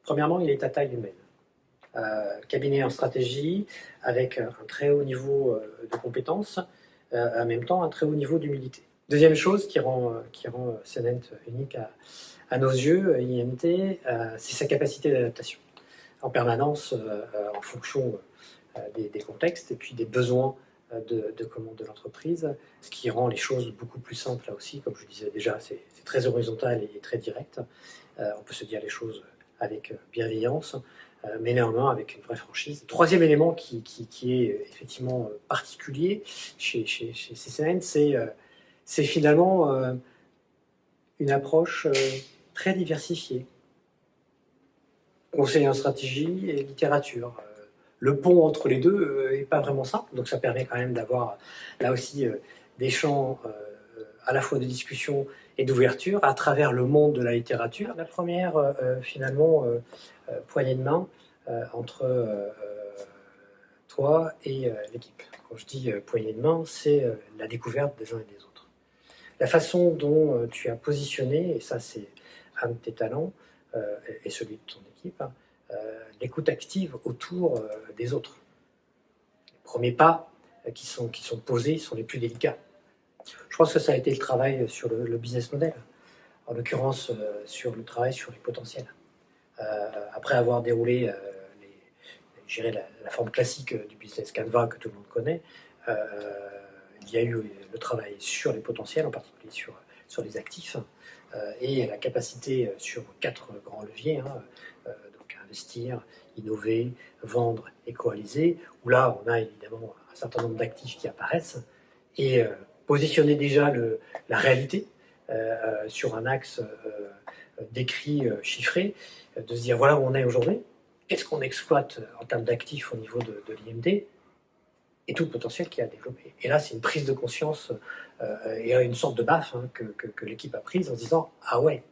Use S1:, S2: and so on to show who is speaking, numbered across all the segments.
S1: Premièrement, il est à taille humaine. Cabinet en stratégie, avec un très haut niveau de compétences, en même temps un très haut niveau d'humilité. Deuxième chose qui rend Cnent unique à nos yeux, IMT, c'est sa capacité d'adaptation. En permanence, en fonction des contextes et puis des besoins de l'entreprise, ce qui rend les choses beaucoup plus simples là aussi. Comme je disais déjà, c'est très horizontal et très direct. On peut se dire les choses avec bienveillance, mais néanmoins avec une vraie franchise. Troisième élément qui est effectivement particulier chez CCN, c'est finalement une approche très diversifiée. Conseil en stratégie et littérature. Le pont entre les deux n'est pas vraiment simple, donc ça permet quand même d'avoir là aussi des champs à la fois de discussion et d'ouverture à travers le monde de la littérature. La première, finalement, poignée de main entre toi et l'équipe. Quand je dis poignée de main, c'est la découverte des uns et des autres. La façon dont tu as positionné, et ça c'est un de tes talents, et celui de ton équipe, l'écoute active autour des autres. Les premiers pas qui sont posés sont les plus délicats. Je pense que ça a été le travail sur le business model, en l'occurrence sur le travail sur les potentiels. Après avoir déroulé la forme classique du business Canva que tout le monde connaît, il y a eu le travail sur les potentiels, en particulier sur les actifs, et la capacité sur 4 grands leviers, donc investir, innover, vendre et coaliser, où là on a évidemment un certain nombre d'actifs qui apparaissent, et positionner déjà la réalité sur un axe décrit, chiffré, de se dire voilà où on est aujourd'hui, qu'est-ce qu'on exploite en termes d'actifs au niveau de l'IMD, et tout le potentiel qu'il y a à développer. Et là, c'est une prise de conscience et une sorte de baffe que l'équipe a prise en se disant « Ah ouais,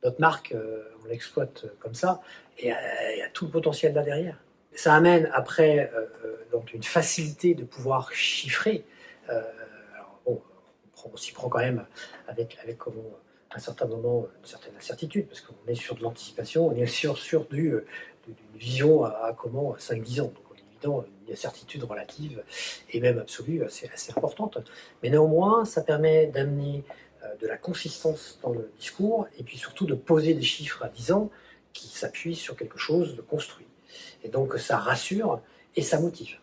S1: notre marque, on l'exploite comme ça, et il y a tout le potentiel là derrière. » Ça amène après donc une facilité de pouvoir chiffrer. Alors bon, on s'y prend quand même avec comment, à un certain moment, une certaine incertitude, parce qu'on est sur de l'anticipation, on est sur d'une vision à comment 5-10 ans. Donc, évident, une certitude relative et même absolue assez importante. Mais néanmoins, ça permet d'amener de la consistance dans le discours et puis surtout de poser des chiffres à 10 ans qui s'appuient sur quelque chose de construit. Et donc ça rassure et ça motive.